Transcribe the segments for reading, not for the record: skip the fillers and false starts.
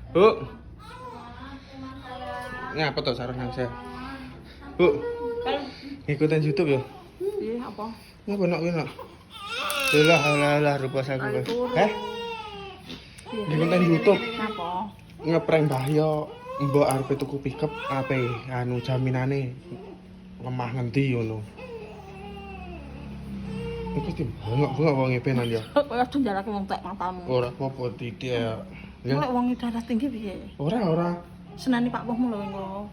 Bu. Ini apa tuh sarungan saya? Bu. Ngikutin YouTube ya? Iya, apa? Ini benak benak. Lah rupa saya. Ngikutin YouTube. Apa? Ngeprank bahaya. Mbok arep tuku pickup ape anu jaminane lemah ngendi ngono. Iku tim bengok-bengok wong penan ya. Kok aja njalake wong tek matamu. Ora apa-apa titik ya. Lek wong darah tinggi piye? Ora. Senani Pak Wohmu lho engko.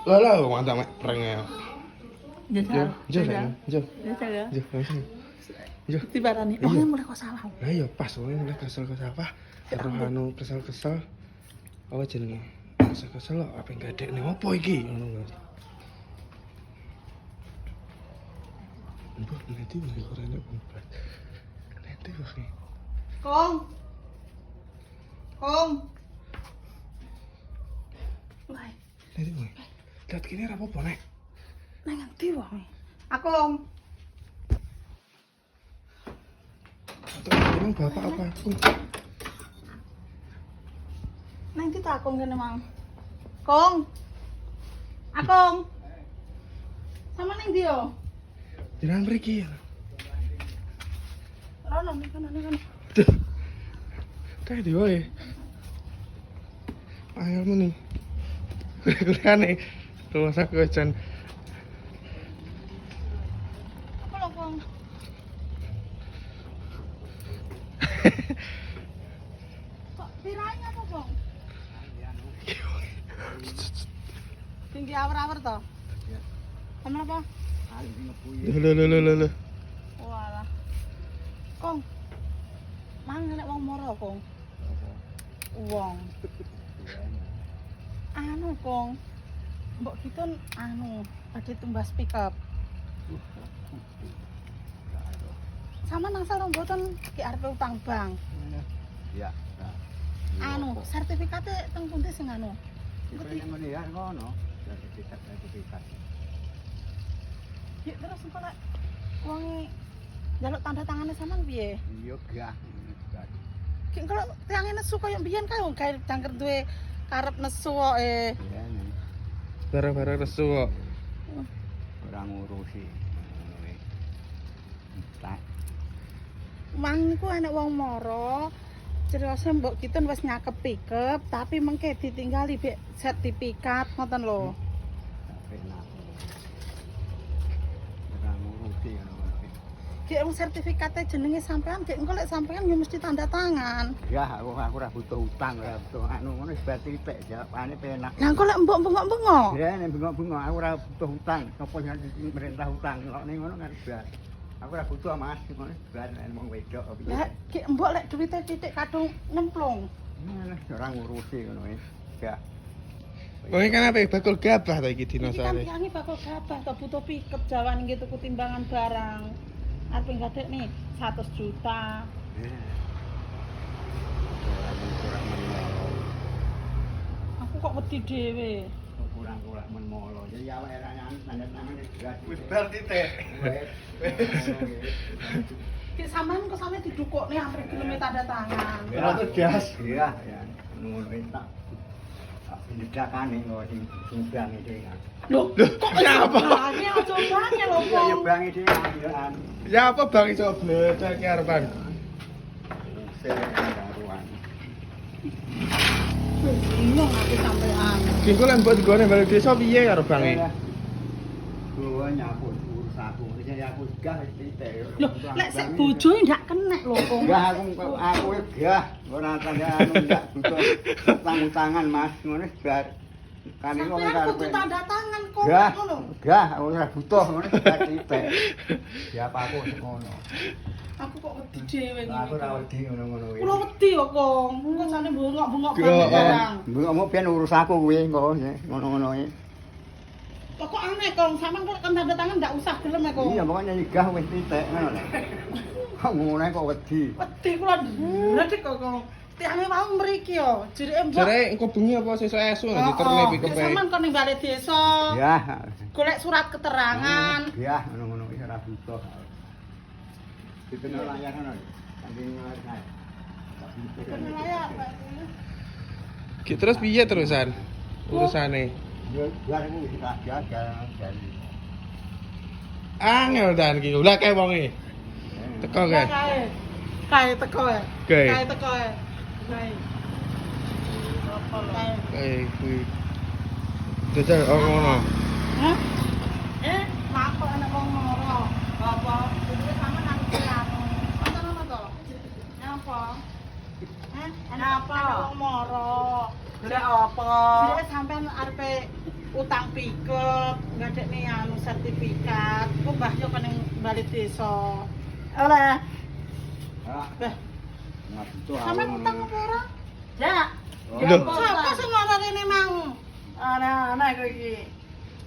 Lah mantap mek prank ya. Jajal. Jo. Jajal ya. Jo. Tibarani. Oh, mulai kok salah. Lah ya pas wae mulai kesel apa? Karo anu kesel-kesel. Apa jenenge? Kesel apa enggak dekne opo iki ngono. Mbok nanti mulai ora enak banget. Nanti wae. Kong. Wah, Nanti wae. Lihat kene ora apa-apa nek. nang ngendi wae? Akong. Emang bapak apa aku? Nang ndi ta akong kene mang? Kong. Akong. Sama nang ndi yo? Jangan mriki ya. Rono nih kan. Duh. Kayak di wae. Ayomu nih. Kuliane. Rumah sakit jan. Apa lo Kong? Kok piranya apa Kong? Tinggi awar-awar toh? Kamu apa? Lho. Walah. Kong. Mang nek wong moro, Kong. Wong. Anu, Kong. Mbok kitun anu, badhe tumbas pickup. Sama nangsal mboten ki arep utang bank. Iya. Anu, sertifikate teng pundi sing anu? Ngerti ngene ya ngono. Sertifikat. Yuk terus engko lek wong njaluk tanda tangane sampean piye? Iya gah. Ki engko lek tiange nesu koyo mbiyen kae wong gawe jangker duwe karep nesu kok Iya. Barang-barang resu kok. Ora ngurusi. Tak. Mang niku enek wong moro. Cerose mbok kitun wis nyakep pickup tapi mengke ditinggali bek sertifikat ngoten lho. Penak. Ora ngurusi ngono. Ki wong sertifikate jenenge sampean ki engko lek sampean yo mesti tanda tangan. Ya aku ora butuh utang, ora butuh anu ngono wis berarti tek jawabane penak. Lah engko lek mbok bengok-bengok. Ya nek bengok-bengok aku ora butuh utang. Sopo sing merintah utang kok ning ngono kan bar. Aku ora butuh Mas, ngono bar nek wong wedok kok piye. Lah ki mbok lek duwite titik kadung nemplung. Ora ngurusi ngono wis. Ya. Kowe kan apa bakul gabah ta iki dino Iki kan sare. tiange bakal gabah to butuh pickup jawan nggih tuku timbangan barang. Arep ngadek nih 100 juta. Aku kok wedi dhewe. Kurang-kurang men molo. Jadi awake ra nyanyi tanda tangan gratis. Wis bar titik. Ki sampean kok sampe didukukne hampir gelem tanda tangan. Ora tegas. Iya, ya. Ngono entak. Ndakane kok sing bangi dhewe. Loh, kok kenapa? Ini aja bange lho, Ya Kong. bangi dhewe ya. Ya apa bang iso bledek ki arepan. Seruan. Bingung aku sampean. Ki kok lek mbok digone balik desa piye karo bange? Gua nyaput urus aku. Wis aku gah wis titik. Loh, lek sik bojo ndak kenek lho, Kong. Gah aku gah ora tanda anu ndak butuh utang-utangan Mas. Ngono bar. Kan iki wong Sampean kudu karepe. tanda tangan, Kong. Gah, Ngono. gah ora butuh ngono bar titik. Siapa aku ngono. Aku kok wedi dhewe ngene. Aku ora wedi ngono-ngono kuwi. Kula wedi kok, Kong. Engko jane bengok-bengok Yo, banget barang. Mbok pian urus aku kuwi engko ngono-ngono iki. Kok aneh, Kong. Sampean kok tanda tangan ndak usah gelem ya, Kong. Iya, pokoknya gah wis titik ngono lho. Kok ngono kok wedi. Wedi kula ndredeg kok, Kong. Tiange mau mriki yo. Jereke mbok. Jare engko bengi apa sesuk esuk nanti terne pickup ae. Sampeyan kon ning balai desa. Ya. Golek surat keterangan. Ya, ngono-ngono wis ora butuh. Dipeno layar ngono. Kanthi layar kae. Bener ya, Pak. Terus piye terusan? Urusane. Ya bareng wis jaga dari. Angel dan iki. Lah kae wonge. Teko kae. Kae teko ya. Kae. Kae teko ya. Kae. Kae kuwi. Jajal ngono. Hah? Mak kok ana wong moro. Apa? Kuwi sama nang anu. Apa nama to? Apa? Apa? Ana wong moro. Golek apa? Dia sampean arepe utang pickup, ngadekne anu sertifikat. Ku Mbah yo kening balik desa. Oleh. Ah, Bah, ngabutuh sampean utang apa ora? Ya. Loh. Sapa sing ora rene mang? Ana kowe iki.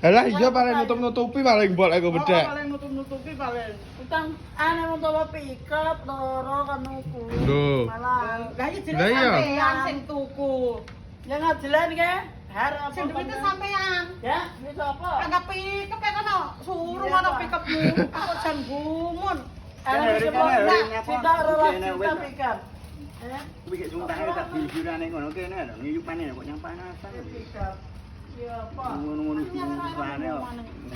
Lah iya paling nutup-nutupi paling mbok aku bedhek. Paling nutup-nutupi paling. Utang ana wong tawa pickup loro kan nuku. Lho. Malah. Lah iki Lah jenenge iya. sampean sing tuku. Ya ngajelan ke? Harap sing duwite sampean. Ya, duwit apa? Anggap pickup ya kono. Suruh ana pickupmu. Aku jan gumun. Ana tidak ora pickup. Kuwi gek suntahnya tak dijurane ngono kene lho, ngiyupane kok nyang panasan. Pickup. Ya apa? Ngono-ngono suarane kok.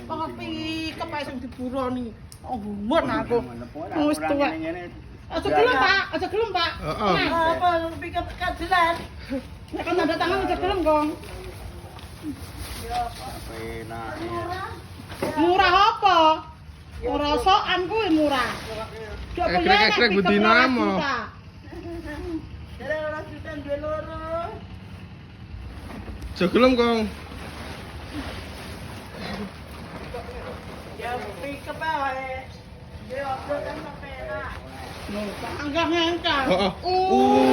Kok pickup ae sing diburoni. Oh gumun aku. Wis tuwek. Aja gelem, Pak. Aja gelem, Pak. Heeh. Apa pickup kajelan? Nek kan tanda tangan aja gelem, Gong. Enak. Murah apa? Ora sokan kuwi murah. Ekrek-ekrek budina mo. Dari ora juta duwe loro. Aja gelem, Kong. Ya pickup ae. Dia ojo kan sepeda. Anggah ngengkel. Heeh.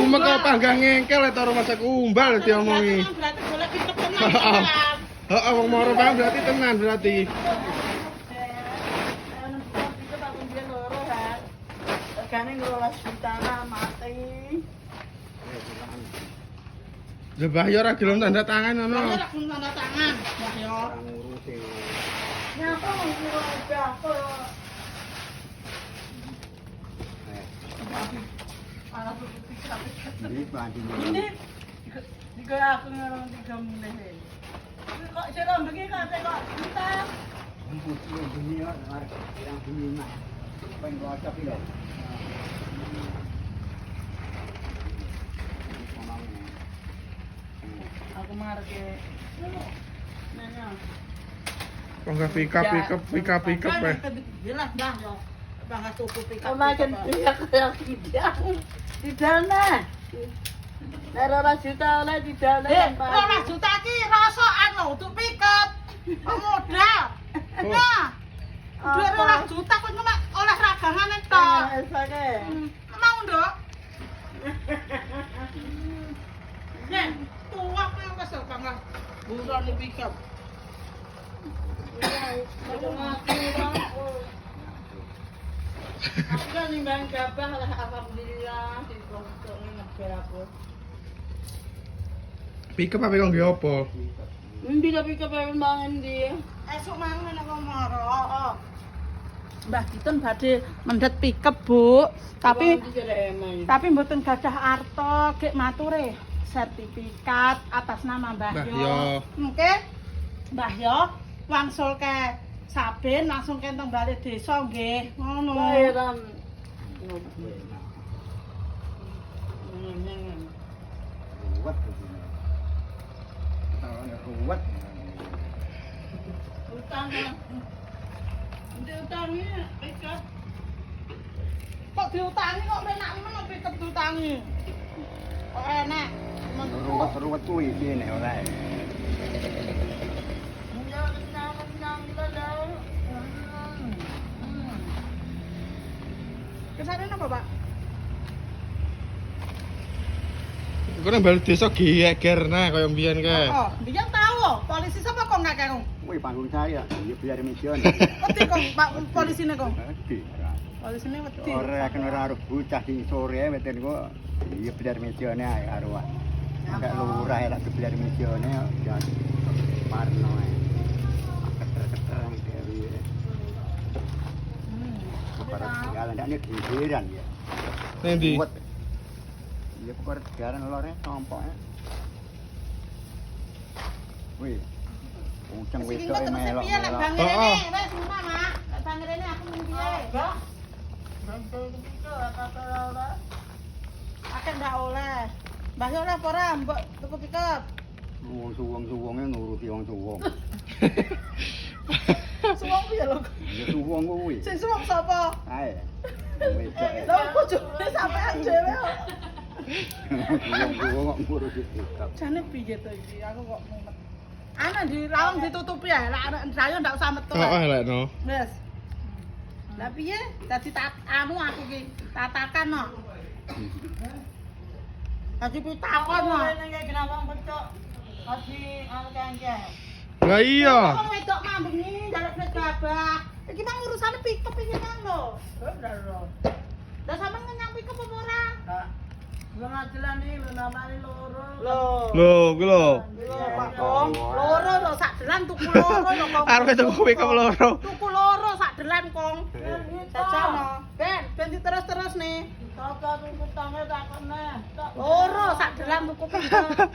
Meka panggah ngengkel eta rumah sak umbal diomongi. Berarti golek pickup tenan. Heeh, wong moro paham berarti tenan berarti. Regane 12 juta mati. Mbah yo ora gelem tanda tangan ngono. Ora gelem tanda tangan, Mbah yo. Ngurusi. Nyapa ngurus apa? Ana Ini banding. ini digo aku ngarang 3 menit. Kok cara begini kok kita Emput ini ya, yang ini mah. Pengen gua acap lho. aku marke. Nanya. Panggah pick up eh. Jelas dah yo. Bangga tuku pick up. Makan pihak yang tidak di dana. Nek 2 juta oleh di dana. 2 juta ki rasokan lho untuk pick up. Modal. Nah. 2 juta kok cuma oleh ragangane tok. Esake. Mau, Nduk? Nek tuwak wis bangga. Buron pick up. Aku nimbang gabah lah alhamdulillah di pondok ngeber aku. Pick up apa kong ge opo? Mimpi tapi kepengen dia. Esuk mangan nek wong maro. Mbah Ditun badhe mendhet pickup, Bu. Tapi mboten gadah arta, gek mature sertifikat atas nama Mbah Mbah Yo. Yo. Nggih. Mbah Yo wangsulke saben langsung kentong balik desa nggih. Ngono. Lahiran. Kuat. Tahun kuat. Utang. Diutangi pickup. Kok diutangi kok penak men pickup diutangi. Kok enak. Ruwet kuwi kene ora. Kesane napa, Pak? Iku nang balik desa geger nah kaya mbiyen kae. Oh, biyen tahu, polisi sapa kok ngakeh kok? Kuwi panggung saya, ya biar mission. Wedi kok Pak polisine kok. Ngerti. Polisine wedi. Ora kena ora bocah di sore weten kok ya biar missione ae karo. Nek lurah ya tak biar missione ya parno ae. Keter-keter dewe. Para jalan ndak nek diheran ya. Ning ndi? Kuat. Ya pokoknya jalan lore tompok. Wih. Ucang Sing wedok terus melok. piye lek bang Oh, rene, oh. wis semua mak. Lek bang rene aku mung piye? Enggak. Nanti itu kata orang. Akeh ndak oleh. Mbah yo oleh apa ora mbok tuku piket. Wong suwung-suwunge nuruti wong suwung. Suwung piye lho? Ya suwung kuwi. Sing suwung sapa? Ae. Wedok. Lho bojone sampean dhewe kok. Suwung kok ngurusi sikap. Jane piye to iki? Aku kok mumet. Ana di lawang ditutupi ya, lek anak saya ndak usah metu. Oh, lek no. Wes. Lah piye? Dadi anu aku ki tatakan no. Dadi pitakon no. Ini kenapa pecok? Kasih anu kengke. Lah iya. Wong wedok mambengi njaluk gabah. Iki mah urusane pikep iki mang lho. Bener loh. Lah sampean ngenyang pikep apa ora? Kak. Belum ngajalan nih, lu namanya loro. Lho. Lho, ku lho. Lho Pak Kong, loro lho sak delan tuku loro lho Kong. Arep tuku pick-up loro. Tuku loro sak delan Kong. Jajan ben diterus-terus nih. Kakak tuku tangan tak kena. Loro sak delan tuku pikep.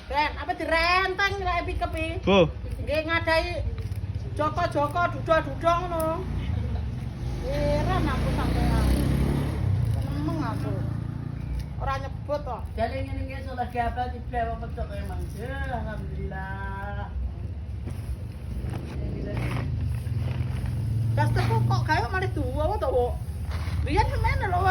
Ben, apa direnteng lek pikep iki? Bu, Nggih ngadai Joko-joko duda-duda ngono. Heran aku sampean. Seneng aku. Ora nyebut kok. Jadi ini sudah gabah di bawah pecok emang. Alhamdulillah. Das teku kok gawe malih duwa to, Bu. Biyen semene lho,